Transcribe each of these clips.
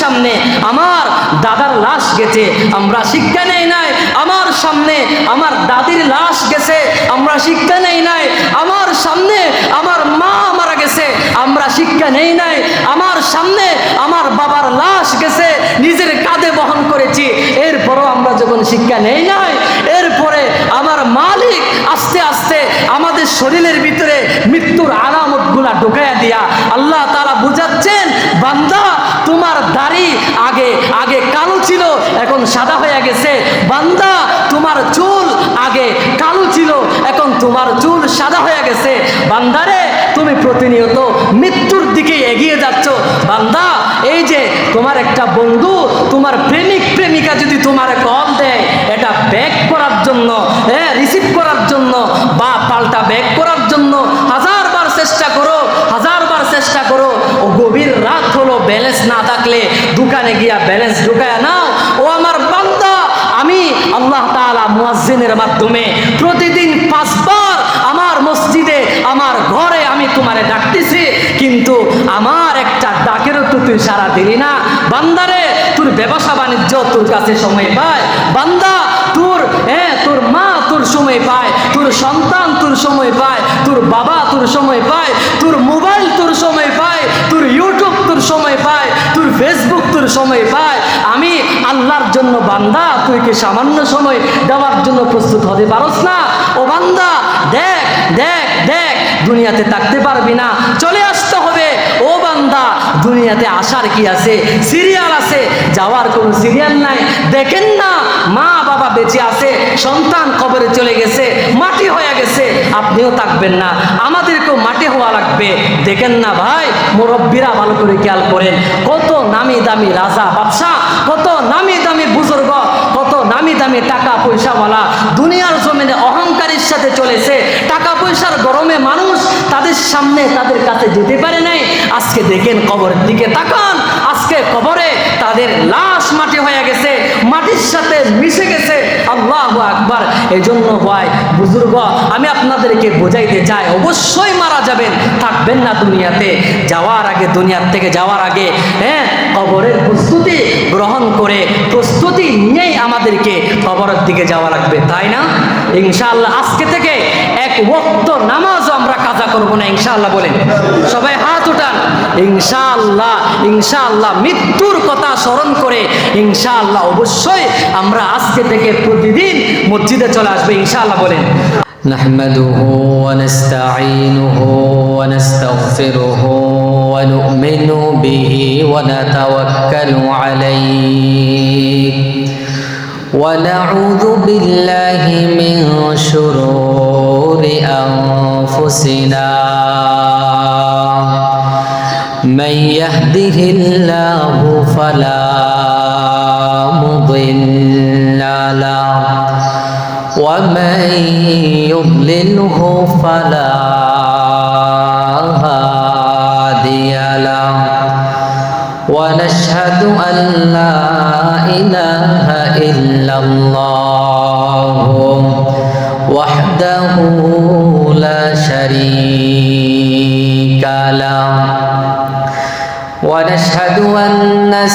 সামনে আমার দাদার লাশ গেছে, আমরা শিক্ষা নেই নাই। আমার সামনে আমার দাদির লাশ গেছে, আমরা শিক্ষা নেই নাই। আমার সামনে আমার মা মারা গেছে, আমরা শিক্ষা নেই নাই। আমার সামনে আমার বাবার লাশ গেছে, নিজের কাঁধে বহন করেছি, এরপরও আমরা যখন শিক্ষা নেই নাই, এরপরে আমার মালিক আস্তে আস্তে আমাদের শরীরের ভিতরে মৃত্যুর আলামতগুলা ঢুকাইয়া দিয়া আল্লাহ তাআলা বুঝাচ্ছেন, বান্দা তোমার দাড়ি আগে আগে কালো ছিল, এখন সাদা হয়ে গেছে। বান্দা তোমার চুল আগে কালো ছিল, এখন তোমার চুল সাদা হয়ে গেছে। বান্দারে তুমি প্রতিনিয়ত মৃত্যুর দিকে এগিয়ে যাচ্ছ। বান্দা এই যে তোমার একটা বন্ধু, তোমার প্রেমিক প্রেমিকা যদি তোমার কল দেয়, এটা ব্যাক করার জন্য, রিসিভ করার জন্য বা পাল্টা ব্যাক করার জন্য হাজারবার চেষ্টা করো, হাজারবার চেষ্টা করো। ও গভীর রাত হলো, ব্যালেন্স না থাকলে দোকানে গিয়া ব্যালেন্স ঢুকায় নাও। ও আমার বান্দা, আমি আল্লাহ তাআলা মুয়াজ্জিনের মাধ্যমে প্রতিদিন 5 বার আমার মসজিদে, আমার ঘরে আমি তোমারে ডাকতেছি, কিন্তু আমার একটা ডাকেরও তো তুই সারা দিলি না। বান্দারে তোর ব্যবসা বাণিজ্য তোর কাছে সময় পায়, বান্দা তোর তোর মা তোর সময় পায়, তোর সন্তান তোর সময় পায়, তোর বাবা তোর সময় পায়, তোর মোবাইল তোর সময় পায়, তোর ইউটিউব তোর সময় পায়, তোর ফেসবুক তোর সময় পায়। আমি আল্লাহর জন্য বান্দা, তুই কি সামান্য সময় দেওয়ার জন্য প্রস্তুত হতে পারস না? ও বান্দা দেখ দেখ দেখ, দুনিয়াতে থাকতে পারবি না, চলে আসতে হবে। ও বান্দা দুনিয়াতে আসার কি আছে? সিরিয়াল আছে, যাওয়ার কোনো সিরিয়াল নাই। দেখেন না, মা বাবা বেঁচে আছে, সন্তান কবরে চলে গেছে, মাটি হয়ে গেছে, আপনিও থাকবেন না, আমাদেরকেও মাটি হওয়া লাগবে। দেখেন না ভাই, মুরব্বীরা ভালো করে খেয়াল করেন, কত নামি দামি রাজা বাদশাহ, কত নামি দামি বুজুর্গ, কত নামি দামি টাকা পয়সাওয়ালা দুনিয়ার জমিনে অহংকারের সাথে চলেছে। টাকা পয়সার গরমে মানুষ তাদের সামনে তাদের কাছে যেতে পারে নাই। আজকে দেখেন কবরের দিকে তাকান, আজকে কবরে তাদের লাশ মাটি হয়ে গেছে, মাটির সাথে মিশে গেছে। আল্লাহু আকবার। এই জন্য ভাই বুজুর্গ, আমি আপনাদেরকে বোঝাইতে চাই, অবশ্যই মারা যাবেন, থাকবেন না দুনিয়াতে। যাওয়ার আগে, দুনিয়ার থেকে যাওয়ার আগে কবরের প্রস্তুতি গ্রহণ করে, প্রস্তুতি নিয়েই আমাদেরকে কবরের দিকে যাওয়া লাগবে, তাই না? ইনশাআল্লাহ আজকে থেকে এক ওয়াক্ত নামাজও আমরা কাজা করব না, ইনশাআল্লাহ বলেন। সবাই হাত উঠান। ইনশাআল্লাহ, ইনশাআল্লাহ মৃত্যুর কথা স্মরণ করে ইনশাআল্লাহ অবশ্যই আমরা আজকে থেকে প্রতিদিন মসজিদে চলে আসবে, ইনশাআল্লাহ বলেন। نحمده ونستعينه ونستغفره ونؤمن به ونتوكل عليه ونعوذ بالله من شرور أنفسنا من يهده الله فلا مضل له ومن يضلله فلا هادي له ونشهد أن لا إله إلا الله وحده لا شريك له ونشهد أن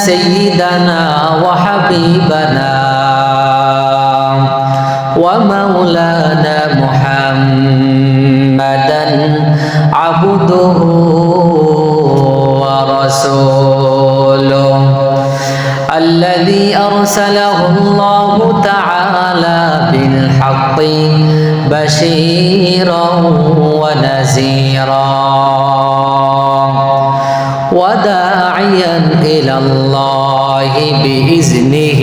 سيدنا وحبيبنا ومولانا محمدا عبده ورسوله الذي أرسله الله تعالى بالحق بشيرا ونذيرا وداعيا إلى الله بإذنه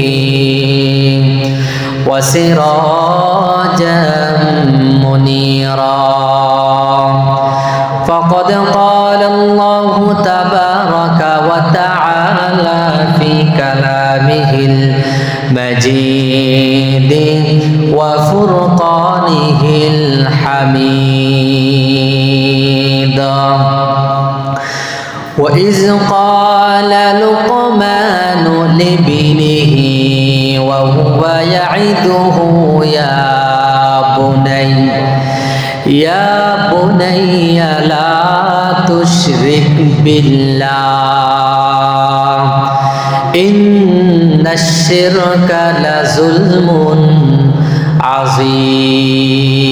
وسراجا منيرا فقد قال الله تبارك وتعالى في كلامه المجيد وفرقانه الحميد وإذ قال لقمان لابنه وهو يعظه يا بني لا تشرك بالله ইন্নাশ শিরকা লাযুলমুন আযীম।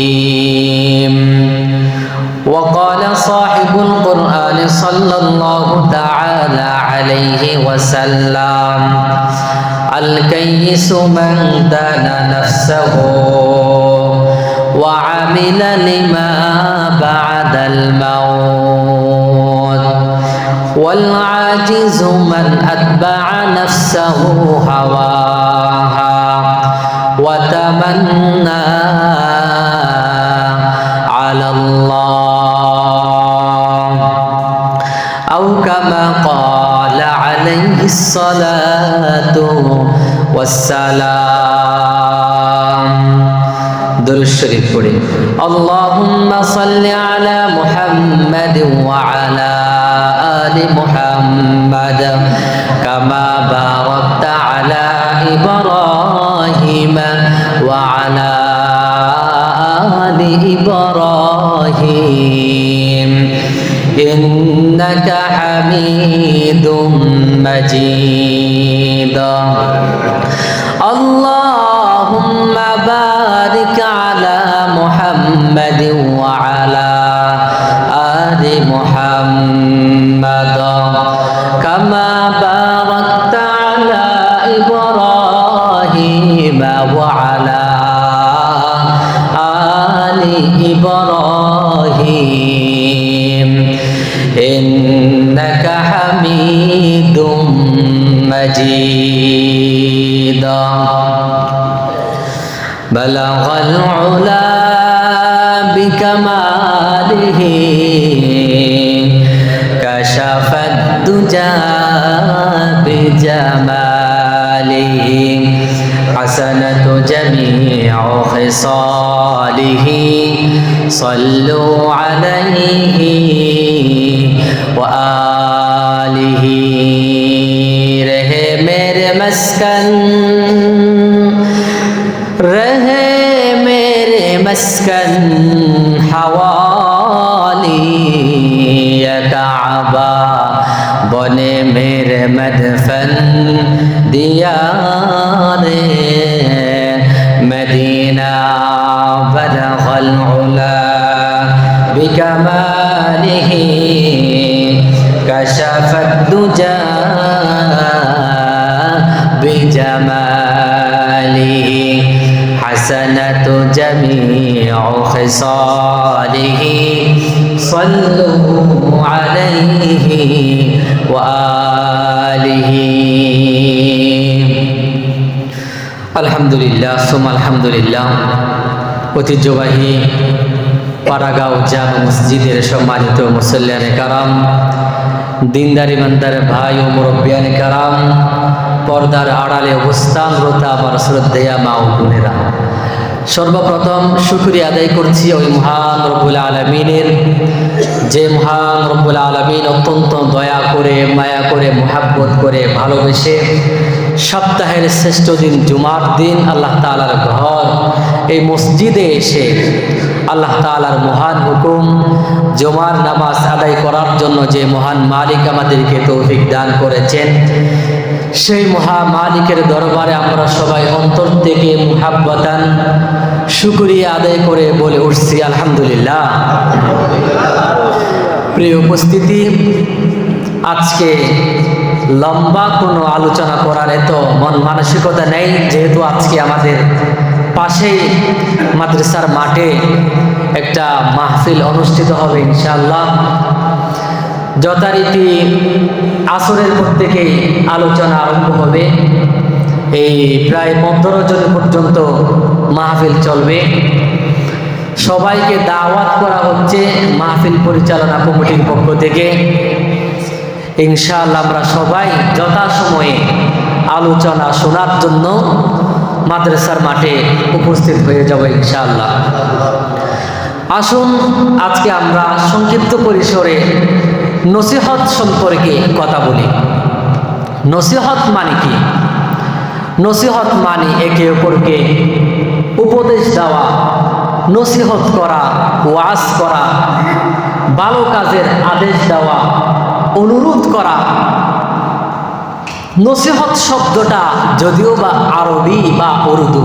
وقال صاحب القرآن صلى الله تعالى عليه وسلم الكيس من دان نفسه وعمل لما بعد الموت والعاجز من أتبع نفسه هواها وتمنى على الله أو كما قال عليه الصلاة والسلام درود شريف পড়ে اللهم صل على محمد وعلى آل محمد كما باركت على إبراهيم وعلى آل إبراهيم إنك حميد مجيد اللهم بارك على محمد وعلى آل محمد كما باركت على إبراهيم وعلى آل إبراهيم إنك حميد مجيد بلغ العلا بكماله كشف الدجى بجماله حسنة جميع خصاله صلوا عليه وآله رہے میرے مسکن رہے میرے مسکن حوالی کعبہ بنے میرے مدفن دیار مدینہ بلغ العلا بکمالہ كشف الدجى بجماله حسنة جميع خصاله صلوا عليه وآله الحمد لله ثم الحمد لله ঐতিহ্যবাহী পাড়াগাঁও জামে মসজিদের সম্মানিত মুসল্লিয়ানে কারাম, দিনদার ইমানদার ভাই ও মুরব্বিয়ানে কারাম, পর্দার আড়ালে অবস্থানরত আমার শ্রদ্ধেয়া মা ও বোনেরা, সর্বপ্রথম শুকরিয়া আদায় করছি ওই মহান রব্বুল আলামিনের, যে মহান রব্বুল আলামিন অত্যন্ত দয়া করে, মায়া করে, মুহাব্বত করে, ভালোবেসে সপ্তাহের শ্রেষ্ঠ দিন জুমার দিন আল্লাহ তাআলার ঘর এই মসজিদে এসে আল্লাহ তাআলার মহান হুকুম জুমার নামাজ আদায় করার জন্য যে মহান মালিক আমাদেরকে তৌফিক দান করেছেন, সেই মহা মালিকের দরবারে আমরা সবাই অন্তর থেকে মুহাব্বতান শুকরিয়া আদায় করে বলে উঠছি আলহামদুলিল্লাহ। প্রিয় উপস্থিতি, আজকে লম্বা কোনো আলোচনা করার এত মন মানসিকতা নেই, যেহেতু আজকে আমাদের পাশেই মাদ্রাসার মাঠে একটা মাহফিল অনুষ্ঠিত হবে ইনশাআল্লাহ। যথারীতি আসরের পর থেকেই আলোচনা আরম্ভ হবে, এই প্রায় 15 জন পর্যন্ত মাহফিল চলবে। সবাইকে দাওয়াত করা হচ্ছে মাহফিল পরিচালনা কমিটির পক্ষ থেকে। ইনশাআল্লাহ আমরা সবাই যথাসময়ে আলোচনা শোনার জন্য মাদ্রাসার মাঠে উপস্থিত হয়ে যাব ইনশাআল্লাহ। আসুন আজকে আমরা সংক্ষিপ্ত পরিসরে নসিহত সম্পর্কে কথা বলি। নসিহত মানে কি? নসিহত মানে একে অপরকে উপদেশ দেওয়া, নসিহত করা, ওয়াজ করা, ভালো কাজের আদেশ দেওয়া, অনুরোধ করা, নসিহত শব্দটা যদিও বা আরবি বা উর্দু,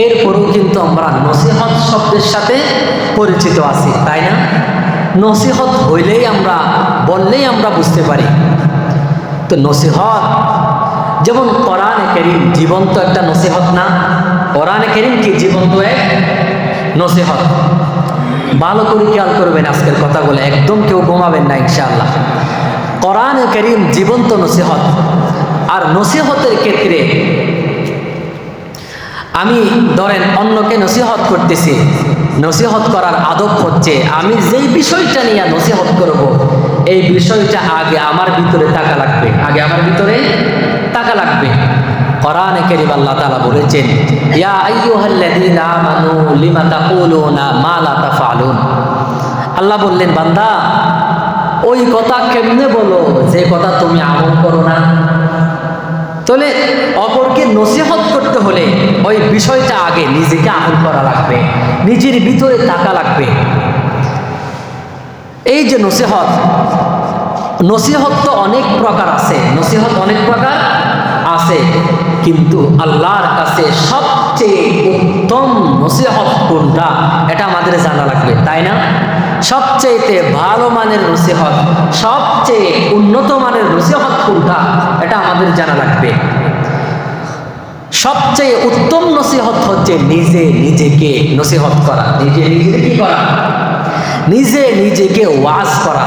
এরপরেও কিন্তু আমরা নসিহত শব্দের সাথে পরিচিত আছি, তাই না? নসিহত হইলেই আমরা বললেই আমরা বুঝতে পারি। তো নসিহত যেমন কোরআনে কারীম জীবন্ত একটা নসিহত না? কোরআনে কারীম কি জীবন্ত এক নসিহত? ভালো করে খেয়াল করবেন আজকের কথাগুলো, একদম কেউ ঘুমাবেন না ইনশাআল্লাহ। কোরআনে কারীম জীবন্ত নসিহত। আর নসিহতের ক্ষেত্রে আমি ধরেন অন্যকে নসিহত করতেছি, নসিহত করার আদব হচ্ছে আমি যেই বিষয়টা নিয়ে নসিহত করব, এই বিষয়টা আগে আমার ভিতরে থাকা লাগবে, আগে আমার ভিতরে থাকা লাগবে। কোরআনে কারীম আল্লাহ তাআলা বলেছেন, ইয়া আইয়ুহাল্লাযীনা আমানু লিমা তাকুলুনা মা লা তাফআলুন। আল্লাহ বললেন, বান্দা ওই কথা কেমনে বলো যে কথা তুমি আমল করো না। তাহলে অপরকে নসিহত করতে হলে ওই বিষয়টা আগে নিজেকে আমল করা লাগবে, নিজের ভিতরে থাকা লাগবে। এই যে নসিহত, নসিহত তো অনেক প্রকার আছে, নসিহত অনেক প্রকার আছে, কিন্তু আল্লাহর কাছে সবচেয়ে উত্তম নসিহত কোনটা এটা আমাদের জানা লাগবে, তাই না? সবচেয়ে ভালো মানের নসিহত, সবচেয়ে উন্নত মানের নসিহত কোনটা এটা আমাদের জানা লাগবে। সবচেয়ে উত্তম নসিহত হচ্ছে নিজে নিজেকে নসিহত করা, নিজে নিজেকে কি করা? নিজে নিজেকে ওয়াজ করা,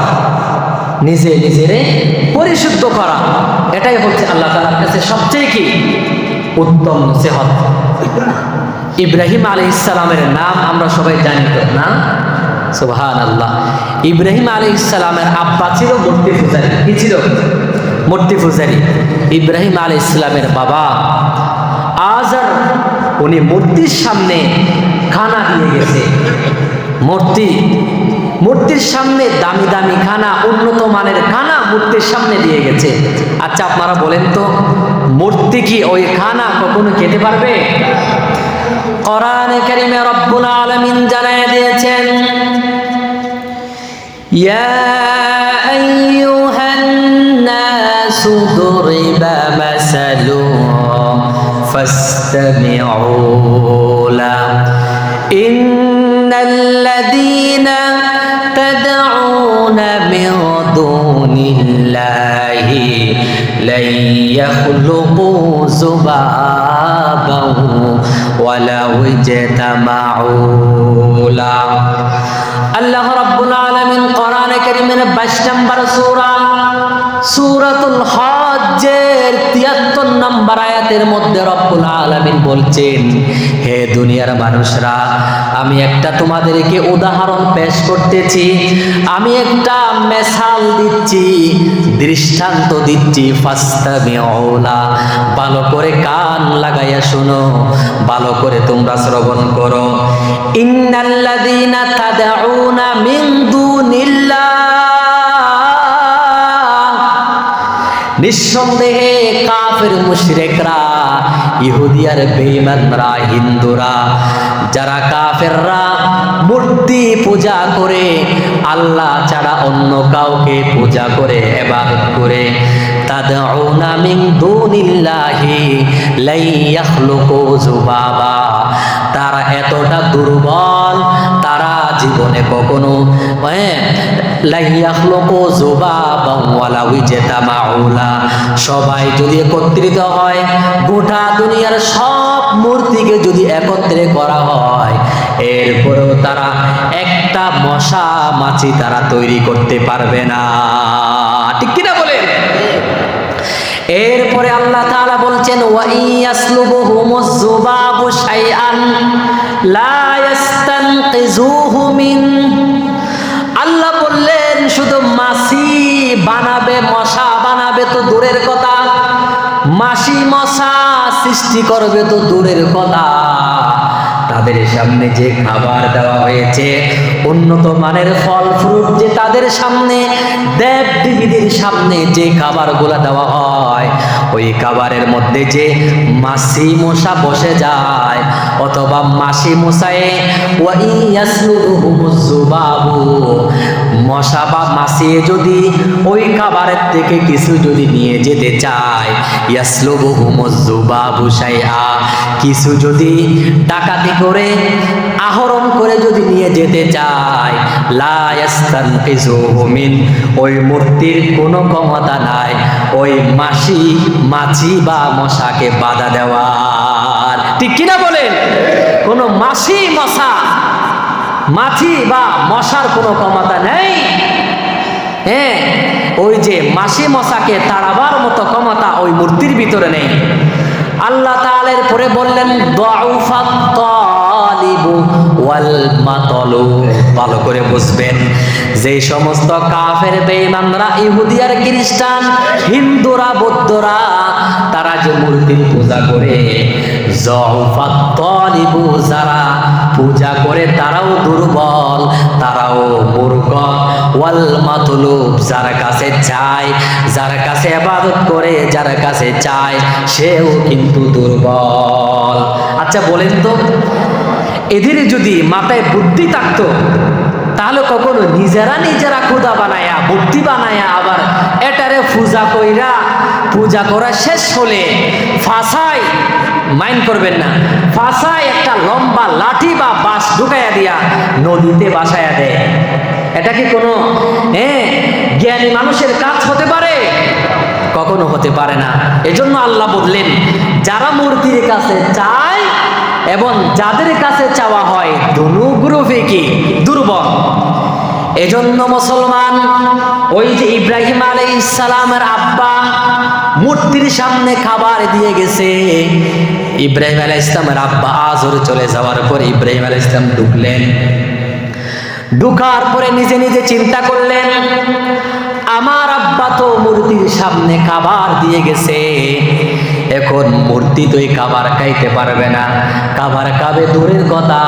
নিজে নিজেরে পরিশুদ্ধ করা। এটাই হচ্ছে আল্লাহ তাআলার কাছে সবচেয়ে কি উত্তম নসিহত। ইব্রাহিম আলাইহিস সালামের নাম আমরা সবাই জানি তো না? সুবহানাল্লাহ। ইব্রাহিম আলাইহিস সালামের আব্বা ছিল মূর্তি পূজারী। কি ছিল? মূর্তি পূজারী। ইব্রাহিম আলাইহিস সালামের বাবা আজার, উনি মূর্তির সামনে খানা দিয়ে গেছে। মূর্তির সামনে দামি দামি খানা, উন্নত মানের খানা মূর্তির সামনে দিয়ে গেছে। আচ্ছা আপনারা বলেন তো, মূর্তি কি ওই খানা কখনো খেতে পারবে? কোরআনে কারীমে রব্বুল আলামিন জানায় দিয়েছেন, ইয়া আইয়ুহান নাসু দুরিবা মাসালুন ফাসতামিউ লা ইন্নাল্লাযীনা তাদউনা মিন দুনিল্লাহি লা ইয়াখলুকু যুবাবান ওয়ালাউ ইজতামাউ লা। আল্লাহ রাব্বুল আলামিন কোরআনে কারীমের 22 নম্বর সূরা সূরাতুল হজ্জের 73 নম্বর আয়াতের মধ্যে রব্বুল আলামিন বলছেন, হে দুনিয়ার মানুষরা, আমি একটা তোমাদেরকে উদাহরণ পেশ করতেছি, আমি একটা মিসাল দিচ্ছি, দৃষ্টান্ত দিচ্ছি। ফাস্তামিউ লা, ভালো করে কান লাগাইয়া শোনো, ভালো করে তোমরা শ্রবণ করো। ইন্নাল্লাযীনা তাদউনা মিন দুনিল্লাহ, নিঃসন্দেহে কাফের মুশরিকরা, ইহুদি আর বেঈমানরা, হিন্দুরা, যারা কাফেররা মূর্তি পূজা করে, আল্লাহ ছাড়া অন্য কাউকে পূজা করে, ইবাদত করে, তাদউনা মিন দুনিল্লাহি লা ইয়াখলুকু যুবাবা, তারা এতটা দুর্বল, তারা জীবনে কখনো লা ইয়াখলুকু যুবাবা ওয়ালা ইজতামাউ লা, সবাই যদি একত্রিত হয়, গোটা দুনিয়ার সব মূর্তিকে যদি একত্রে করা হয়, এরপরেও তারা একটা মশা মাছি তারা তৈরি করতে পারবে না। ঠিক কিনা বলেন? এরপরে আল্লাহ তাআলা বলছেন, ওয়া ইয়াসলুবুহুমুজ যুবাবু শাইআন লা ইস্তানকিযুহু মিন। আল্লাহ বললেন শুধু মাছি বানাবে, মশা বানাবে তো দূরের কথা, মাছি মশা সৃষ্টি করবে তো দূরের কথা, তাদের সামনে যে খাবার দেওয়া হয়েছে, উন্নত মানের ফল ফ্রুট যে তাদের সামনে, দেব দেবীদের সামনে যে খাবারগুলো দেওয়া হয়, ওই কাবারের মধ্যে যে মাছি মশা বসে যায় অথবা মাছি মশায়ে ওয়াইয়াসলুহুমুযুবাবু, মশা বা মাছি যদি ওই কাবারের থেকে কিছু যদি নিয়ে যেতে চায়, ইয়াসলুহুমুযুবাবু শাইআ, কিছু যদি ডাকাতি করে আহরণ করে যদি নিয়ে যেতে চায়, লা ইয়াস্তানফিযুহু মিন, ওই মূর্তির কোনো ক্ষমতা নাই ওই মাছি বা মশাকে বাধা দেওয়ার। ঠিক কিনা বলেন? কোনো মাছি বা মশার কোনো ক্ষমতা নেই। হ্যাঁ, ওই যে মাছি মশাকে তাড়াবার মতো ক্ষমতা ওই মূর্তির ভিতরে নেই। আল্লাহ তাআলা পরে বললেন দুআফাত তালিবু ওয়াল মাতলুব। ভালো করে বুঝবেন, যে সমস্ত কাফের বেঈমানরা, ইহুদি আর খ্রিস্টান, হিন্দুরা, বৌদ্ধরা, তারা যে মূর্তির পূজা করে, যৌফাত তালিবু, যারা পূজা করে তারাও দুর্বল, তারাও মূর্খ, ওয়াল মাতলুব, যার কাছে চায়, যার কাছে ইবাদত করে, যার কাছে চায়, সেও কিন্তু দুর্বল। আচ্ছা বলেন তো, এদের যদি মাথায় বুদ্ধি থাকতো তাহলে কখনো নিজেরা খুদা বানায়া, মূর্তি বানায়া, আবার এটারে পূজা করা শেষ হলে ফাঁসায়, মাইন্ড করবেন না, ফাঁসায় একটা লম্বা লাঠি বা বাঁশ ঢুকাইয়া দিয়া নদীতে বাসায়া দেয়। এটা কি কোনো জ্ঞানী মানুষের কাজ হতে পারে? কখনো হতে পারে না। এজন্য আল্লাহ বললেন, যারা মূর্তির কাছে চায় এবং যাদের কাছে চাওয়া হয় দুনু গ্রুপে কি দুর্বল। এজন্য মুসলমান, ওই যে ইব্রাহিম আলাইহিস সালামের আব্বা মূর্তির সামনে খাবার দিয়ে গেছে, ইব্রাহিম আলাইহিস সালামের আব্বা আজর চলে যাওয়ার পরে ইব্রাহিম আলাইহিস সালাম ঢুকলেন। ঢুকার পরে নিজে নিজে চিন্তা করলেন, আমার আব্বা তো মূর্তির সামনে খাবার দিয়ে গেছে, এখন মূর্তি তো এই খাবার খাইতে পারবে না, খাবার খাবে দূরের কথা,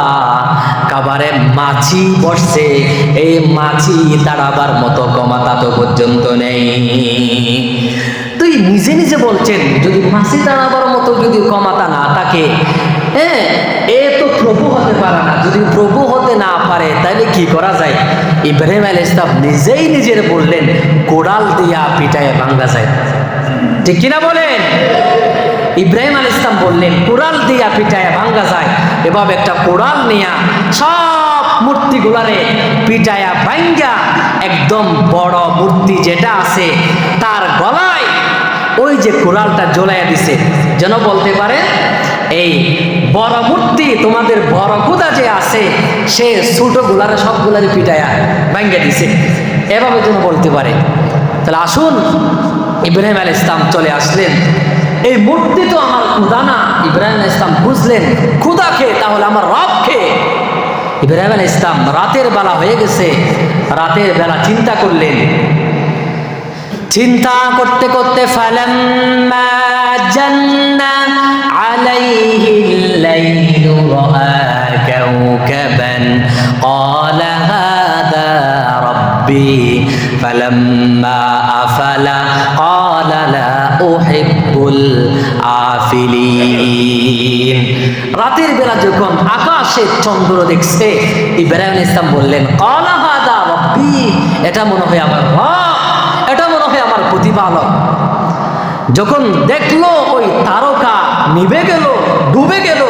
খাবারে মাছি বসছে, এই মাছি তাড়াবার মতো ক্ষমতা তো পর্যন্ত নেই। তুই নিজে নিজে বলছেন, যদি মাছি তাড়াবার মতো যদি ক্ষমতা না থাকে, এ তো প্রভু হতে পারে না। যদি প্রভু হতে না পারে তাহলে কি করা যায়? ইব্রাহিম আলাইহিস সালাম নিজেই নিজের বললেন, কোড়াল দিয়া পিটায় ভাঙা যায়। ঠিক কিনা বলেন? ইব্রাহিম আলাইহিস সালাম বললেন, কোড়াল দিয়া পিটায় ভাঙা যায়। এভাবে একটা কোড়াল নিয়া সব মূর্তিগুলারে পিটায়া ভাঙ্গা একদম বড় মূর্তি যেটা আছে তার গলায় ওই যে কোড়ালটা জ্বলাইয়া দিছে, যেন বলতে পারে এই বড় মূর্তি, তোমাদের বড় খোদা যে আছে সে ছোট গুলারে সবগুলারে পিটায়া ভাঙ্গা দিছে, এভাবে যেন বলতে পারে। তাহলে আসুন, ইব্রাহিম আলাইহিস সালাম চলে আসলেন, এই মূর্তি তো আমার খোদা না। ইব্রাহিম আলাইহিস সালাম বুঝলেন খোদা কে, তাহলে আমার রব কে। ইব্রাহিম আলাইহিস সালাম রাতের বেলা হয়ে গেছে, রাতের বেলা চিন্তা করলেন, চিন্তা করতে করতে ফালাম্মা জান্না আলাইহিল লাইলু রাআ কাওকাবান ক্বালা হাযা রাব্বি ফালাম্মা আফালা ক্বালা লা উহিব্বুল আফিলিন। রাতের বেলা যখন আকাশে চন্দ্র দেখছে, ইব্রাহিম আলাইহিস সালাম বললেন, ক্বালা হাযা রাব্বি, এটা মনে হয় আমার রব, এটা মনে হয় আমার প্রতিপালক। যখন দেখলো ওই তারকা নিভে গেল, ডুবে গেল,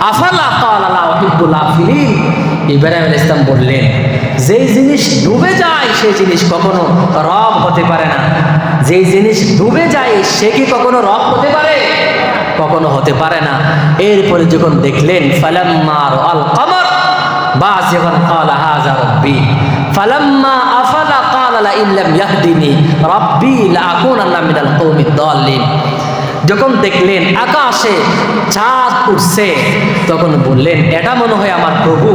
আফালা ক্বালা লা উহিব্বুল আফিলিন, ইব্রাহিম আলাইহিস সালাম বললেন, যেই জিনিস ডুবে যায় সেই জিনিস কখনো রব হতে পারে না। যেই জিনিস ডুবে যায় সে কি কখনো রব হতে পারে? কখনো হতে পারে না। এরপরে যখন দেখলেন, ফালাম্মা রাআল কমর বাযিগান ক্বালা হাযা রাব্বি ফালাম্মা আফালা ক্বালা লা ইল্লাম ইয়াহদিনি রাব্বি লাআকুনান্না মিনাল কওমিদ দাল্লিন। যখন দেখলেন আকাশে চাঁদ উঠছে, তখন বললেন, এটা মনে হয় আমার প্রভু,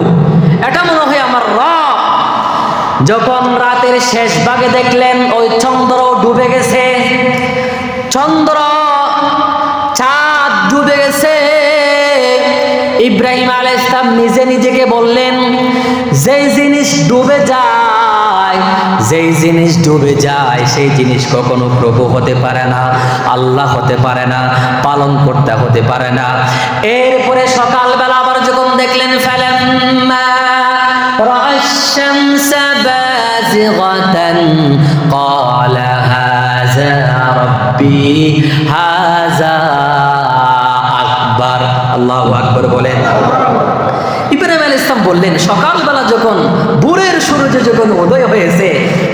এটা মনে হয় আমার রব। যখন রাতের শেষ ভাগে দেখলেন ওই চন্দ্র ডুবে গেছে, চন্দ্র চাঁদ ডুবে গেছে, ইব্রাহিম আলাইহিস সালাম নিজে নিজেকে বললেন, যেই জিনিস ডুবে যায়, যেই জিনিস ডুবে যায় সেই জিনিস কখনো প্রভু হতে পারে না, আল্লাহ হতে পারে না, পালন করতে হতে পারে না। এরপরে সকালবেলা আবার যখন দেখলেন ফালাম্মা রাআশ শামসা বাযিগাতান ক্বালা হাযা রাব্বি হাযা আকবার। আল্লাহু আকবার বলেন। ইব্রাহিম আলাইহিস সালাম বললেন, সকালবেলা যখন ভোরের সূর্য যখন উদয় হয়েছে,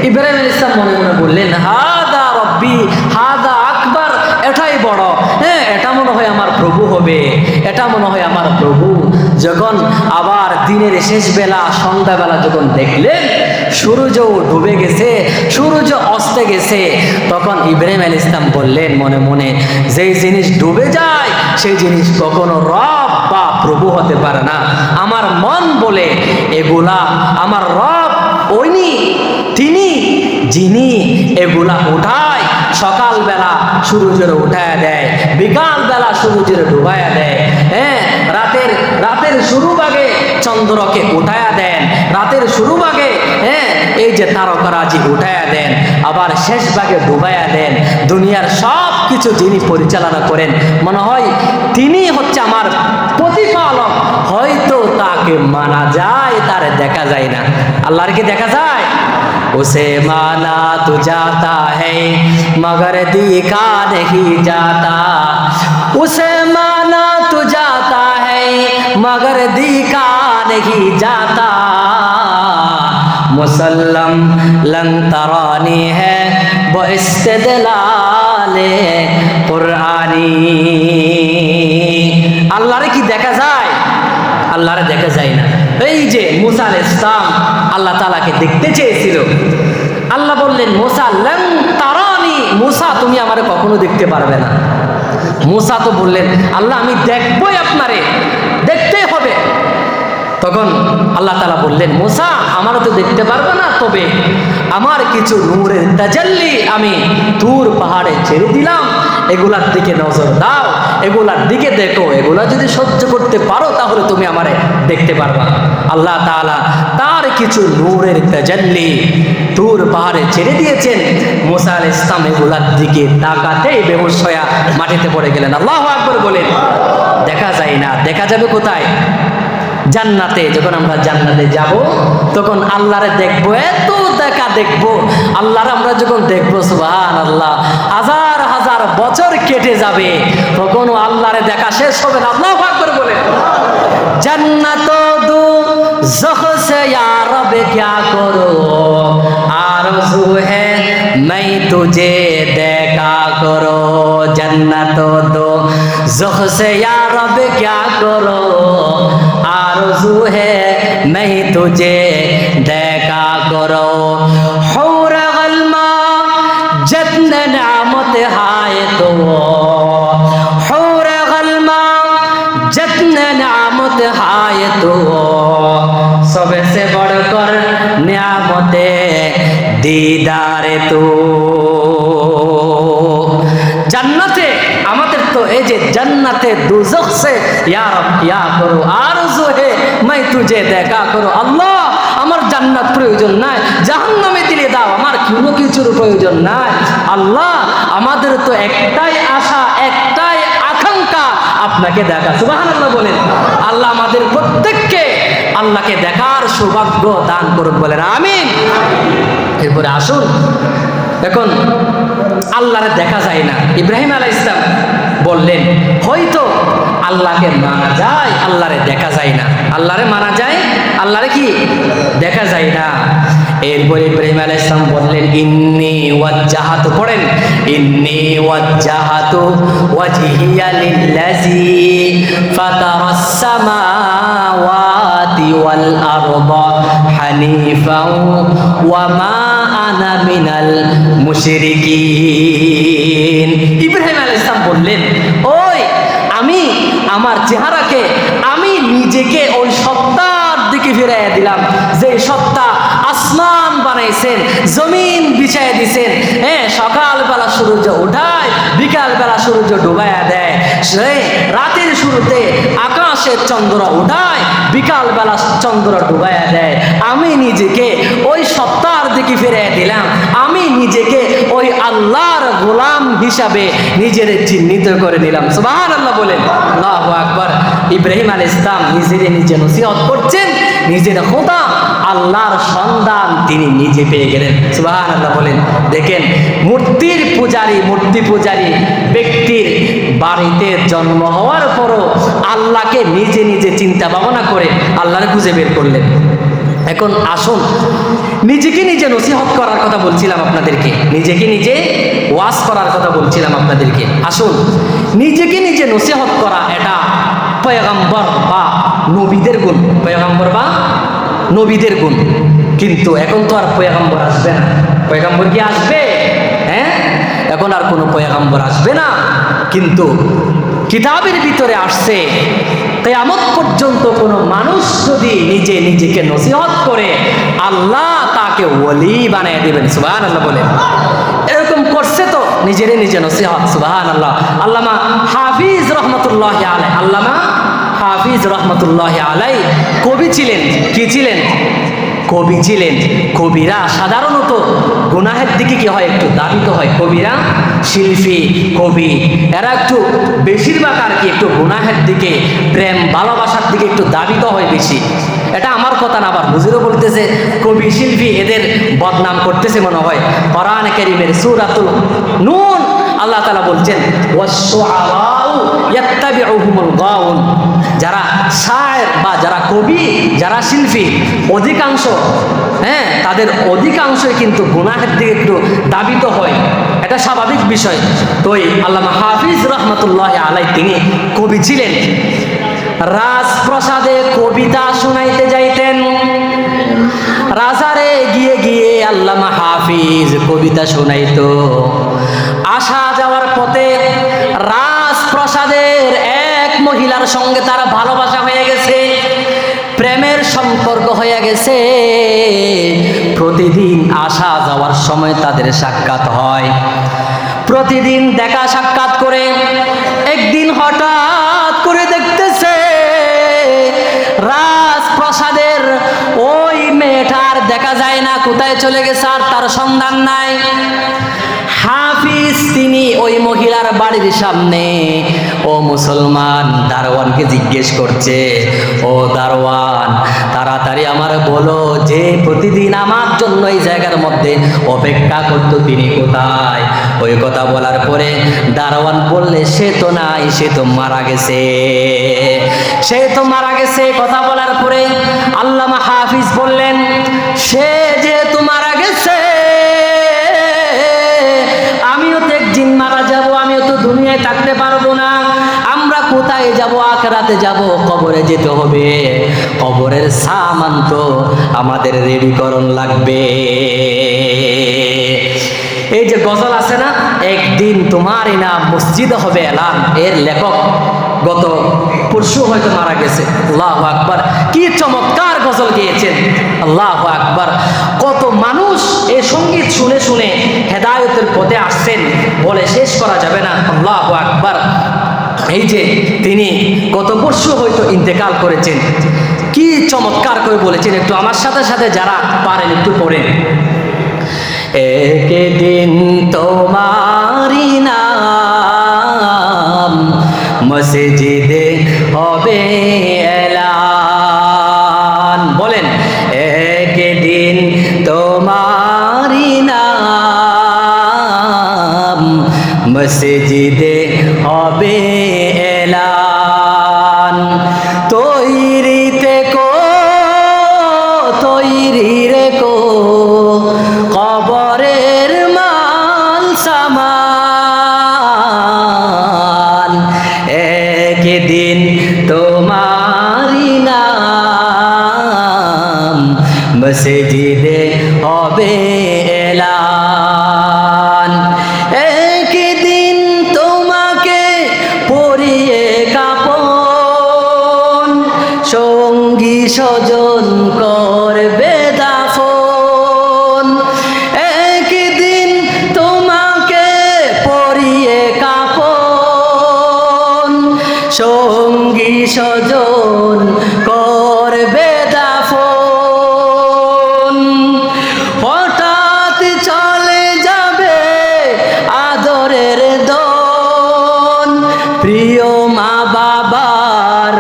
ইব্রাহিম আলাইহিস সালাম মনে মনে বললেন, হাদা রব্বি হাদা আকবার, এটাই বড়, হ্যাঁ এটা মনে হয় আমার প্রভু হবে, এটা মনে হয় আমার প্রভু। যখন আবার দিনের শেষ বেলা সন্ধ্যাবেলা যখন দেখলেন সূর্য ডুবে গেছে, সূর্য অস্তে গেছে, তখন ইব্রাহিম আলাইহিস সালাম বললেন মনে মনে, যেই জিনিস ডুবে যায় সেই জিনিস কখনো রব বা প্রভু হতে পারে না। আমার মন বলে এগুলা আমার রব ওইনি, তিনি যিনি এগুলা উঠায়, সকালবেলা সূর্যের উঠায় দেয়, বিকালবেলা সূর্যের ডুবাইয়া দেয়, হ্যাঁ রাতের শুরু ভাগে চন্দ্রকে উঠায়া দেন, রাতের শুরু ভাগে হ্যাঁ এই যে তারকারাজি উঠায়া দেন, আবার শেষ ভাগে ডুবাইয়া দেন। দুনিয়ার সব কিছু যিনি পরিচালনা করেন, মনে হয় তিনি হচ্ছে আমার প্রতিপালক। হয়তো তাকে মানা যায়, তার দেখা যায় না। আল্লাহর কি দেখা যায়? उसे माना तो जाता है मगर देखा नहीं जाता, उसे माना तो जाता है मगर देखा नहीं जाता, मुसल्लम लन तरानी है वो इस्तेदलाले कुरानी। আল্লাহরে কি দেখা যায়? আল্লাহরে দেখা যায় না। এই যে মুসা আলাইহিস সালাম আল্লাহ তাআলাকে দেখতে চেয়েছিল, আল্লাহ বললেন মুসা লান তারানি, মুসা তুমি আমারে কখনো দেখতে পারবে না। মুসা তো বললেন আল্লাহ আমি দেখবই, আপনারে দেখতেই হবে। তখন আল্লাহ তাআলা বললেন মুসা আমারও তো দেখতে পারবে না, তবে আমার কিছু নূরের তাজাল্লি আমি তুর পাহাড়ে ছেড়ে দিলাম, এগুলার দিকে নজর দাও, এগুলার দিকে দেখো, এগুলা যদি সহ্য করতে পারো তাহলে তুমি আমারে দেখতে পারবা। আল্লাহ তাআলা তার কিছু নূরের তাজাল্লি তুর পাহাড়ে ছেড়ে দিয়েছেন। মুসা আলাইহিস সালাম এগুলার দিকে তাকাতেই বেহুশ হয়ে মাটিতে পড়ে গেলেন। আল্লাহু আকবার বলেন। দেখা যায় না, দেখা যাবে কোথায়? জান্নাতে। যখন আমরা জান্নাতে যাব তখন আল্লাহরে দেখবো, এত দেখা দেখবো আল্লাহরে আমরা যখন দেখবো সুবহানাল্লাহ, হাজার হাজার বছর কেটে যাবে, তখনও আল্লাহরে দেখা শেষ হবে না। আল্লাহু আকবার বলে। জান্নাত দো জখ সে ইয়া রব क्या करो आरज़ू है मैं तुझे देखा करो, जन्नत दो जख से या रब क्या करो आरज़ू है मैं तुझे देखा करो, हौर गल्मा जतन नामत हाय तो हौर गल्मा जतन नामत हाय तो सबसे बढ़कर नियामते दीदारे तो। জান্নাতে আমাদের তো এই যে জান্নাতে দুজখ সে ইয়া রব ইয়া করো আরজু হে मैं तुझे দেখা করো। আল্লাহ আমার জান্নাত প্রয়োজন নাই, জাহান্নামে দিলে দাও, আমার কোনো কিছুর প্রয়োজন নাই। আল্লাহ আমাদের তো একটাই আশা, একটাই আকাঙ্ক্ষা, আপনাকে দেখা। সুবহানাল্লাহ বলেন। আল্লাহ আমাদের প্রত্যেককে আল্লাহকে দেখার সৌভাগ্য দান করুন, বলেন আমিন। এরপরে আসুন, এখন আল্লাহরে দেখা যায় না। ইব্রাহিম আলাইহিস সালাম বললেন হয়তো আল্লাহকে মানা যায়, আল্লাহরে দেখা যায় না। আল্লাহরে মানা যায়, আল্লাহরে কি দেখা যায় না। এরপরে ইব্রাহিম আলাইহিস সালাম বললেন ইন্নী ওয়াজ্জাহাতু, পড়েন ইন্নী ওয়াজ্জাহাতু ওয়াজহিয়া লিল্লাযী ফাতারাস সামাওয়াতি ওয়াল আরদা হানিফাও ওয়া মা আনা মিনাল মুশরিকিন। ইব্রাহিম আলাইহিস সালাম বললেন ওই আমি আমার চেহারাকে, আমি নিজেকে ওই সত্তার দিকে ফিরাইয়া দিলাম যে সত্তা আসমান বানাইছেন, জমিন বিছাইয়া দিছেন, হ্যাঁ সকালবেলা সূর্য উঠায়, বিকালবেলা সূর্য ডুবাইয়া দেয়, রাতের শুরুতে আকাশের চন্দ্র উঠায়, বিকালবেলা চন্দ্র ডুবাইয়া দেয়। আমি নিজেকে ওই সত্তার দিকে ফিরিয়ে দিলাম, আমি নিজেকে ওই আল্লাহর গোলাম হিসাবে নিজের চিহ্নিত করে নিলাম। সুবহানাল্লাহ বলেন, আল্লাহু আকবার। ইব্রাহিম আলাইহিস সালাম নিজে নসিহত করছেন, নিজের খোদা আল্লাহর সন্ধান তিনি নিজে পেয়ে গেলেন। সুবহানাল্লাহ বলেন। দেখেন, মূর্তি পূজারী ব্যক্তির বাড়িতে জন্ম হওয়ার পরও আল্লাহকে নিজে চিন্তা ভাবনা করে আল্লাহরে খুঁজে বের করলেন। এখন আসুন, নিজেকে নিজে নসিহত করার কথা বলছিলাম আপনাদেরকে, নিজেকে নিজে ওয়াজ করার কথা বলছিলাম আপনাদেরকে। আসুন, নিজেকে নিজে নসিহত করা এটা পয়গম্বর বা নবীদের গুণ, পয়গম্বর বা নবীদের গুণ। কিন্তু এখন তো আর পয়গম্বর আসবে না। পয়গম্বর কি আসবে? হ্যাঁ, এখন আর কোনো পয়গম্বর আসবে না। কিন্তু কিতাবের ভিতরে আসছে, কিয়ামত পর্যন্ত কোনো মানুষ যদি নিজেকে নসিহত করে, আল্লাহ তাকে ওলি বানিয়ে দেবেন। সুবহানাল্লাহ বলেন। এরকম করছে তো নিজে নসিহত। সুবহানাল্লাহ। আল্লামা হাফিজ রহমতুল্লাহি আলাইহি, আল্লামা হাফিজ রহমতুল্লাহি আলাইহি কবি ছিলেন। কি ছিলেন? কবি ছিলেন। কবিরা সাধারণত গুনাহের দিকে কি হয়, একটু দাবিত হয়। কবিরা, শিল্পী, কবি এরা একটু বেশিরভাগ আর কি একটু গুনাহের দিকে, প্রেম ভালোবাসার দিকে একটু দাবিত হয় বেশি। এটা আমার কথা না, আবার হুজুরও বলতেছে কবি শিল্পী এদের বদনাম করতেছে মনে হয়। কোরআন কারীমের সূরাতুল নূন আল্লাহ তাআলা বলছেন, ওয়াস-শুআরাউ ইয়াত্তাবিউহুমুল গাউন। যারা শায়ের বা যারা কবি, যারা শিল্পী, অধিকাংশ তাদের অধিকাংশই কিন্তু গুনাহের দিকে একটু দাবিত হয়। এটা স্বাভাবিক বিষয়। তো আল্লামা হাফিজ রহমতুল্লাহি আলাইহি তিনি কবি ছিলেন। রাজপ্রাসাদে কবিতা শোনাইতে যাইতেন। রাজারে গিয়ে আল্লামা হাফিজ কবিতা শোনাইতো। আসা যাওয়ার পথে রাজপ্রাসাদের এক মহিলার সঙ্গে তার ভালোবাসা হয়ে গেছে, প্রেমের সম্পর্ক হয়ে গেছে। প্রতিদিন আসা যাওয়ার সময় তাদের সাক্ষাৎ হয়, প্রতিদিন দেখা সাক্ষাৎ করে। একদিন হঠাৎ করে দেখতেছে রাজপ্রাসাদের ওই মেয়েটার দেখা যায় না, কোথায় চলে গেছে আর তার সন্ধান নাই। হাফিজ তিনি ওই মহিলার বাড়ির সামনে, ও মুসলমান দারোয়ানকে জিজ্ঞেস করছে, ও দারোয়ান তাড়াতাড়ি আমার বলো, যে প্রতিদিন আমার জন্য এই জায়গার মধ্যে অপেক্ষা করতো তিনি কোথায়? ওই কথা বলার পরে দারোয়ান বললে, সে তো নাই, সে তো মারা গেছে, সে তো মারা গেছে। কথা বলার পরে আল্লামা হাফিজ বললেন, সে যেহেতু মারা গেছে, আমিও তো একদিন মারা যাব, আমিও তো দুনিয়ায় থাকতে পারবো না। আমরা কোথায় যাব? আখিরাতে যাব, কবরে যেতে হবে। কবরের সামান তো আমাদের রেডিকরণ লাগবে। এই যে গজল আছে না, একদিন তোমারই নাম মসজিদ হবে এলান, এর লেখক গত পরশু হয়তো মারা গেছে। আল্লাহু আকবার, কি চমৎকার গজল গেয়েছেন। আল্লাহু আকবার। কত মানুষ এই সঙ্গীত শুনে শুনে হেদায়েতের পথে আসছেন, বলে শেষ করা যাবে না। আল্লাহু আকবার। এই যে তিনি গত পরশু হয়তো ইন্তেকাল করেছেন, কি চমৎকার করে বলেছেন। একটু আমার সাথে সাথে যারা পারেন একটু পড়েন। একদিন তোমারি নাম মসজিদে হবে এলান। বলেন, একদিন তোমারি নাম মসজিদে হবে এলান। তৈরি থেকো, তৈরি রেখো কবরের মাল সামান। একদিন তোমারি নাম মসজিদে হবে এলান। একদিন তোমাকে পড়িয়ে স্বজন করবে দাফন, হঠাৎ চলে যাবে আদরের দন, প্রিয় মা বাবার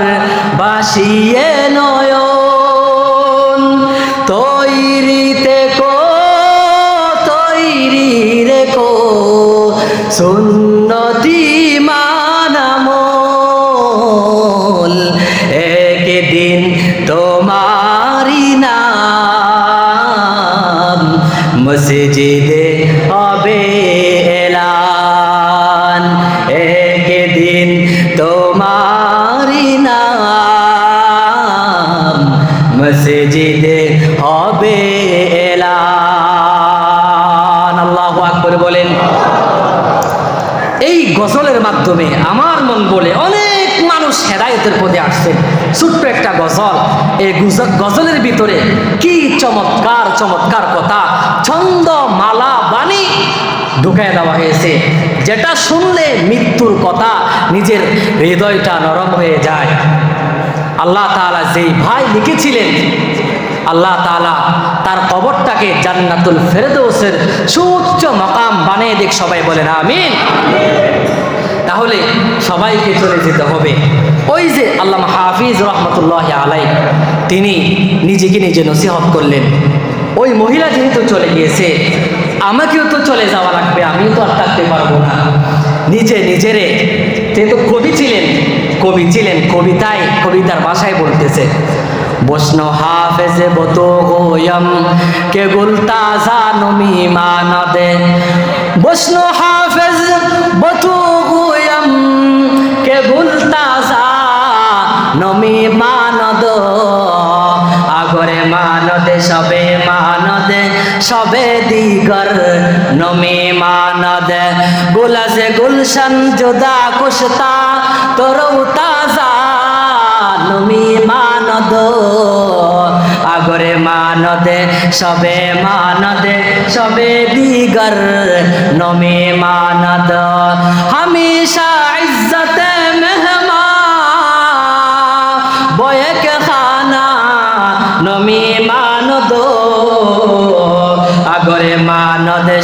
বাসিয়ে নয়ন, তৈরিতে কো তৈরি রেখো সুন্নতি মানামল, একদিন তোমারি নাম মসজিদে হবে এলান, একদিন তোমারি নাম মসজিদে হবে এলান। আল্লাহু আকবার বলেন। এই গজলের মাধ্যমে আমার মন বলে অনেক মানুষ হেদায়েতের পথে আসছেন। ছোট্ট একটা গজল, এই গজলের ভিতরে কি চমৎকার চমৎকার কথা, ছন্দ মালা বাণী ঢুকায় দেওয়া হয়েছে, যেটা শুনলে মৃত্যুর কথা নিজের হৃদয়টা নরম হয়ে যায়। আল্লাহ তাআলা যেই ভাই লিখেছিলেন, আল্লাহ তাআলা তার কবরটাকে জান্নাতুল ফেরদৌসের সুউচ্চ মাকাম বানিয়ে দিক, সবাই বলেন আমিন। তাহলে সবাইকে চলে যেতে হবে। ওই যে আল্লামা হাফিজ রহমতুল্লাহ আলাই, তিনি নিজেকে নিজে নসিহত করলেন, ওই মহিলা যেহেতু চলে গিয়েছে, আমাকেও তো চলে যাওয়া লাগবে, আমিও তো আর থাকতে পারবো না। নিজে নিজেরে, যেহেতু কবি ছিলেন, কবিতায় কবিতার ভাষায় বলতেছে, বৈষ্ণব হাফেজ বতো গোয়ম কে গুলতাজা নমি মানদে, বৈষ্ণব হাফেজ বতো গোয়ম কে গুলতাজা নমি মানদ, আগরে মানদে সবে মানদে সবে দিগর নমি মানদে, গুলাজে গুলশন জুদা কুশতা তরৌ তাজা নমি মানদ, আগরে মানদে সবে দিগর নমি মানদ, হমেশা ইজ্জতে মেহমা বয়েক খানা নমি মানদ, আগরে মানদে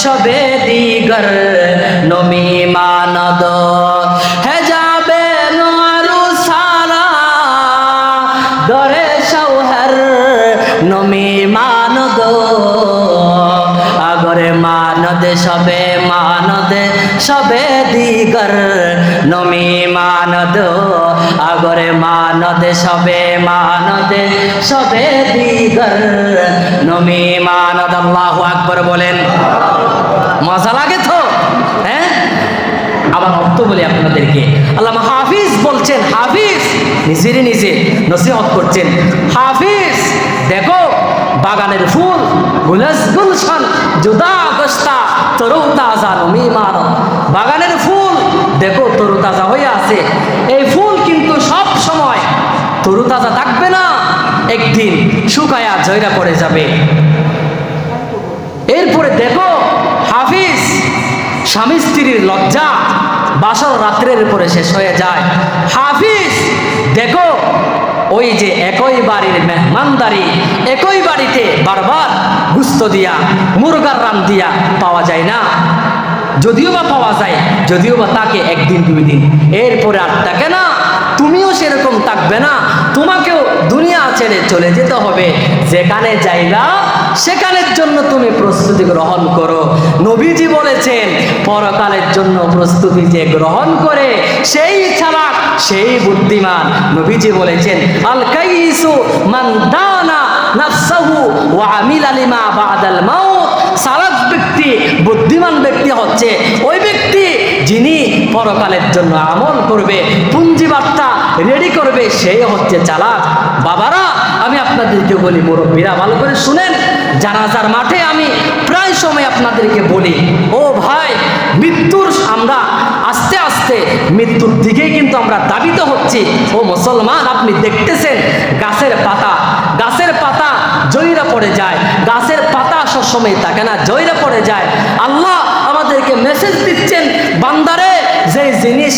সবে দিগর নমি মানদ, হে যাবে নোয়ারু সারা দরে শৌহর নমি মানদ, আগরে মানদে সবে দিগর নমি মানদ, আগরে মানদে সবে দিগর নমি মানদ। আল্লাহু আকবার বলেন। মজা লাগে তো, হ্যাঁ? আবার অর্থ বলি আপনাদেরকে, আল্লামা হাফিজ বলছেন, হাফিজ নিজেরই নিজে নসিহত করছেন, হাফিজ দেখো বাগানের ফুল গুলশান জুদা গস্তা তরু তাজা নমি মানদ, বাগানের ফুল দেখো তরু তাজা হয়ে আছে, এই ফুল কিন্তু সব সময় তরু তাজা থাকবে না, একদিন শুকায়া জয়রা পড়ে যাবে। এরপরে দেখো হাফিজ স্বামী স্ত্রীর লজ্জা বাসর রাত্রের পরে শেষ হয়ে যায়, হাফিজ দেখো ওই যে একই বাড়ির মেহমানদারি, একই বাড়িতে বারবার গুস্ত দিয়া মুরগার রান দিয়া পাওয়া যায় না, যদিও বা পাওয়া যায়, যদিও বা তাকে একদিন দুই দিন, এরপরে আর থাকে না, তুমিও সেরকম থাকবে না, তোমাকেও দুনিয়া ছেড়ে চলে যেতে হবে, যেখানে যাইবা সেখানের জন্য তুমি প্রস্তুতি গ্রহণ করো। নবীজি বলেছেন, পরকালের জন্য প্রস্তুতি যে গ্রহণ করে সেই চালাক, সেই বুদ্ধিমান। নবীজি বলেছেন, আল কাইসু মান দানা নাফসাহু ওয়া আমিলা লিমা বাদাল মাউত, চালাক ব্যক্তি, বুদ্ধিমান ব্যক্তি হচ্ছে ওই ব্যক্তি যিনি পরকালের জন্য আমল করবে, পুঞ্জিবার্তা রেডি করবে, সেই হচ্ছে চালাক। বাবারা, আমি আপনাদেরকে বলি, মুরব্বীরা ভালো করে শুনেন, জানাজার মাঠে আমি প্রায় সময় আপনাদেরকে বলি, ও ভাই, মৃত্যুর আমরা আস্তে আস্তে মৃত্যুর দিকেই কিন্তু আমরা দাবিত হচ্ছি। ও মুসলমান, আপনি দেখতেছেন গাছের পাতা জয়রা পড়ে যায়, গাছের পাতা সবসময় থাকে না, জয়রা পড়ে যায়। আল্লাহ আমাদেরকে মেসেজ দিচ্ছেন, বান্দারে যে জিনিস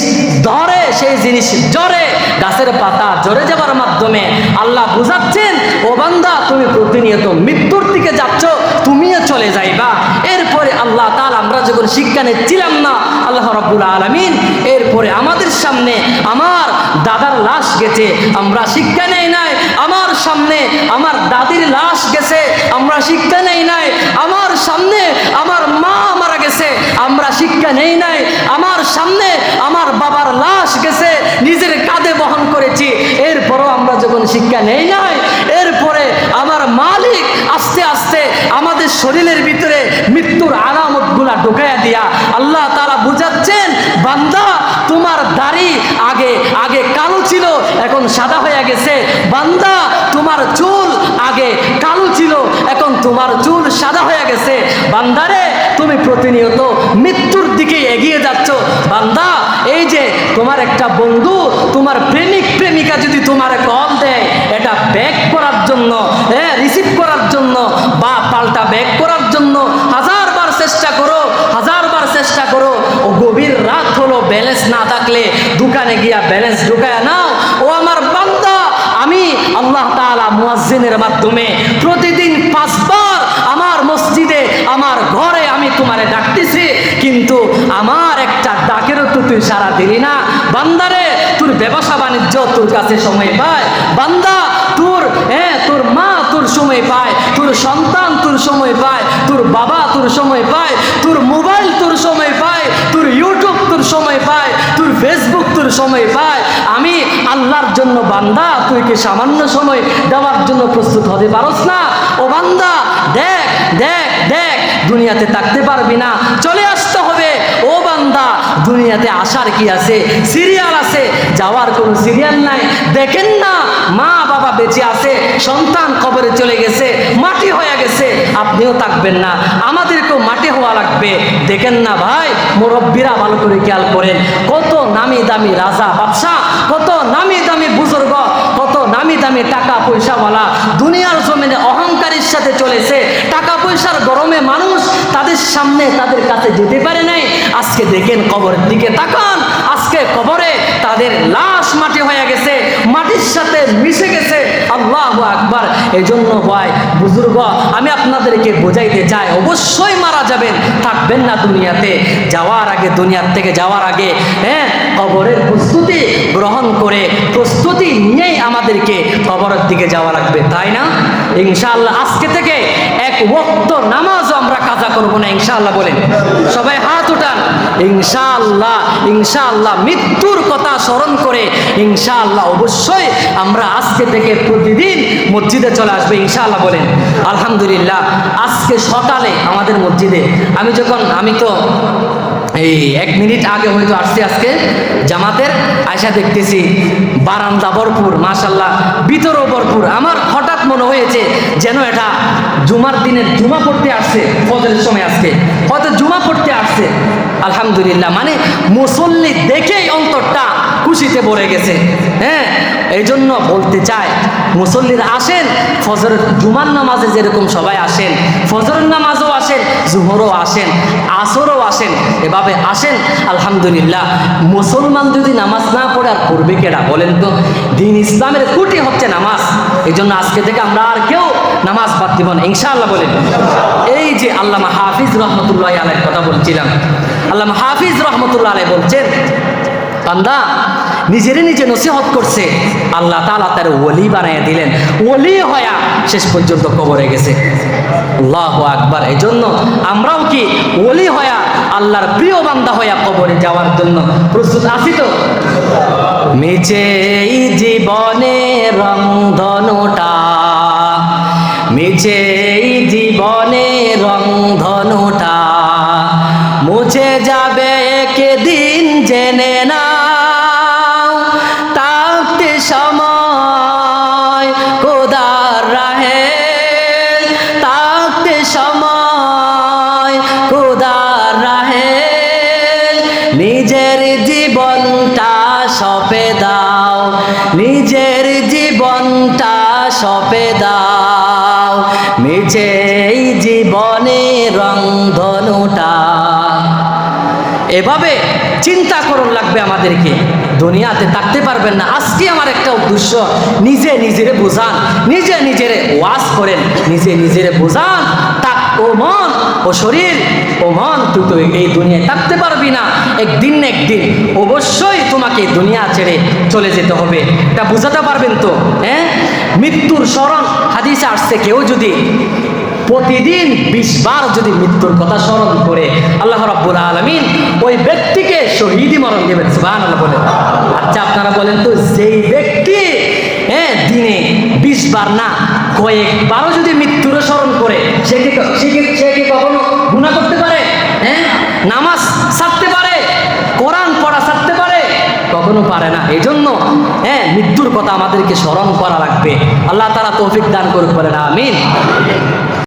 ধরে সেই জিনিস জড়ে, গাছের পাতা জড়ে যাবার মাধ্যমে আল্লাহ বুঝাচ্ছেন, ও বান্দা তুমি প্রতিনিয়ত মৃত্যুর দিকে যাচ্ছ, তুমিও চলে যাইবা। এরপরে আল্লাহ তাআলা আমরা যখন শিক্ষা নিচ্ছিলাম না, আল্লাহ রাব্বুল আলামিন এরপরে আমাদের সামনে আমার দাদার লাশ গেছে, আমরা শিক্ষা নেই নাই। আমার সামনে আমার দাদির লাশ গেছে, আমরা শিক্ষা নেই নাই। আমার সামনে আমার মা মারা গেছে, আমরা শিক্ষা নেই নাই। আমার সামনে আমার বাবার লাশ গেছে, নিজের কাঁধে বহন করেছি, এরপরও আমরা যখন শিক্ষা নেই নাই, এরপরে আমার মালিক আস্তে আস্তে আমাদের শরীরের ভিতরে মৃত্যুর আলামতগুলা ঢুকাইয়া দিয়া আল্লাহ তাআলা বুঝাচ্ছেন, বান্দা তোমার দাড়ি আগে আগে কালো ছিল, এখন সাদা হয়ে গেছে। বান্দা তোমার চুল আগে কালো ছিল, এখন তোমার চুল সাদা হয়ে গেছে। বান্দারে তুমি প্রতিনিয়ত মৃত্যুর দিকে এগিয়ে যাচ্ছ। বান্দা এই যে তোমার একটা বন্ধু, তোমার প্রেমিক প্রেমিকা যদি তোমার কল দেয়, এটা ব্যাক করার জন্য, রিসিভ করার জন্য বা পাল্টা ব্যাক করার জন্য হাজারবার চেষ্টা করো, হাজারবার চেষ্টা করো। ও গভীর রাত হলো, ব্যালেন্স না থাকলে দোকানে গিয়া ব্যালেন্স ঢুকায় নাও। ও আমার বান্দা, আমি আল্লাহ তাআলা মুয়াজ্জিনের মাধ্যমে প্রতিদিন 5 বার আমার মসজিদে, আমার ঘরে আমি তোমারে ডাকতেছি, কিন্তু আমার একটা ডাকেরও তো তুই সাড়া দিলি না। বান্দারে তোর ব্যবসা বাণিজ্য তোর কাছে সময় পায়, বান্দা তোর তোর মা তোর সময় পায়, তোর সন্তান তোর সময় পায়, তোর বাবা তোর সময় পায়, তোর মোবাইল তোর সময় পায়, তোর ইউটিউব তোর সময় পায়, তোর ফেসবুক তোর সময় পায়। আমি আল্লাহর জন্য বান্দা, তুই কি সামান্য সময় দেওয়ার জন্য প্রস্তুত হতে পারস না? ও বান্দা দেখ দেখ দেখ, দুনিয়াতে থাকতে পারবি না, চলে আসতে হবে। ও বান্দা দুনিয়াতে আসার কি আছে? সিরিয়াল আছে, যাওয়ার কোনো সিরিয়াল নাই। দেখেন না, মা বাবা বেঁচে আছে, সন্তান কবরে চলে গেছে, মাটি হয়ে গেছে, আপনিও থাকবেন না, আমাদেরকেও মাটি হওয়া লাগবে। দেখেন না ভাই, মুরব্বীরা ভালো করে খেয়াল করেন, কত নামি দামি রাজা বাদশা, কত নামি দামি বুজুর্গ, কত নামি দামি টাকা পয়সাওয়ালা দুনিয়ার জমিনে অহংকারের সাথে চলেছে। টাকা পয়সার গরমে মানুষ তাদের সামনে তাদের কাছে যেতে পারে নাই। আজকে দেখেন কবরের দিকে তাকান, আজকে কবরে তাদের লাশ মাটি হয়ে গেছে, মাটির সাথে মিশে গেছে। আল্লাহু আকবার। এই জন্য ভাই বুজুর্গ, আমি আপনাদেরকে বোঝাইতে চাই, অবশ্যই মারা যাবেন, থাকবেন না দুনিয়াতে। যাওয়ার আগে, দুনিয়ার থেকে যাওয়ার আগে কবরের প্রস্তুতি গ্রহণ করে, প্রস্তুতি নিয়েই আমাদেরকে কবরের দিকে যাওয়া লাগবে, তাই না? ইনশাআল্লাহ আজকে থেকে এক ওয়াক্ত নামাজও আমরা কাজা করব না, ইনশাআল্লাহ বলেন, সবাই হাত উঠান। ইনশাআল্লাহ ইনশাআল্লাহ মৃত্যুর কথা স্মরণ করে ইনশাআল্লাহ অবশ্যই আমরা আজকে থেকে প্রতিদিন মসজিদে চলে আসবে, ইনশাআল্লাহ বলেন। আলহামদুলিল্লাহ, আজকে সকালে আমাদের মসজিদে আমি তো এই 1 মিনিট আগে হয়তো আসছি আজকে জামাতের, আয়সা দেখতেছি বারান্দা ভরপুর, মাশাআল্লাহ, ভিতরও ভরপুর। আমার হঠাৎ মনে হয়েছে যেন এটা জুমার দিনের জুমা পড়তে আসছে, ফজরের সময় আজকে হয়তো জুমা পড়তে আসছে। আলহামদুলিল্লাহ, মানে মুসল্লি দেখেই অন্তরটা খুশিতে ভরে গেছে। এই জন্য বলতে চাই, মুসল্লিরা আসেন, ফজরের জুমার নামাজে যেরকম সবাই আসেন, ফজরের নামাজও আসেন, জুহরও আসেন, আসরও আসেন, এভাবে আসেন। আলহামদুলিল্লাহ, মুসলমান যদি নামাজ না পড়ে আর পড়বে কেডা বলেন তো? দিন ইসলামের খুঁটি হচ্ছে নামাজ। এই জন্য আজকে থেকে আমরা আর কেউ নামাজ বাদ দিব না, ইনশাআল্লাহ বলেন। এই যে আল্লামা হাফিজ রহমতুল্লাহ আলাইহির কথা বলছিলাম, আল্লামা হাফিজ রহমতুল্লাহ আলাইহি বলছেন, বান্দা নিজেরে নিজে নসিহত করছে, আল্লাহ তাআলা তার ওলি বানাইয়া দিলেন, ওলি হয়া শেষ পর্যন্ত কবরে গেছে। আল্লাহু আকবার। এই জন্য আমরাও কি ওলি হয়া, আল্লাহর প্রিয় বান্দা হয়া কবরে যাওয়ার জন্য প্রস্তুত আছি তো? মিছে জীবনে রংধনুটা, মিছে জীবনে রংধনুটা, মুছে যাবে একদিন জেনে না, তাকতে সময় খোদার রাহে, তাকতে সময় খোদার রাহে, নিজের জীবনটা সঁপে দাও, নিজের জীবনটা সঁপে দাও, মিছে জীবনে রংধনুটা। এভাবে চিন্তা করুন লাগবে আমাদেরকে। দুনিয়াতে থাকতে পারবেন না। আজকে আমার একটা উদ্দেশ্য, নিজে নিজেরে বোঝান, নিজে নিজেরে ওয়াজ করেন, নিজে নিজেরে বোঝান। তাক ও মন ও শরীর, ও মন, তুই তো এই দুনিয়ায় থাকতে পারবি না, একদিন না একদিন অবশ্যই তোমাকে দুনিয়া ছেড়ে চলে যেতে হবে। এটা বোঝাতে পারবেন তো? হ্যাঁ, মৃত্যুর স্মরণ হাদিসে আসছে, কেউ যদি প্রতিদিন 20 বার যদি মৃত্যুর কথা স্মরণ করে, আল্লাহ রাব্বুল আলামিন ওই ব্যক্তিকে শহীদি মরণ দেবেন। সুবহানাল্লাহ বলে। আচ্ছা আপনারা বলেন তো, যেই ব্যক্তি দিনে 20 বার না কয়েকবারও যদি মৃত্যুর স্মরণ করে, সে কি কখনো গুনাহ করতে পারে? নামাজ ছাড়তে পারে? কোরআন পড়া ছাড়তে পারে? কখনো পারে না। এই জন্য মৃত্যুর কথা আমাদেরকে স্মরণ করা লাগবে। আল্লাহ তাআলা তৌফিক দান করুক, বলেন আমিন।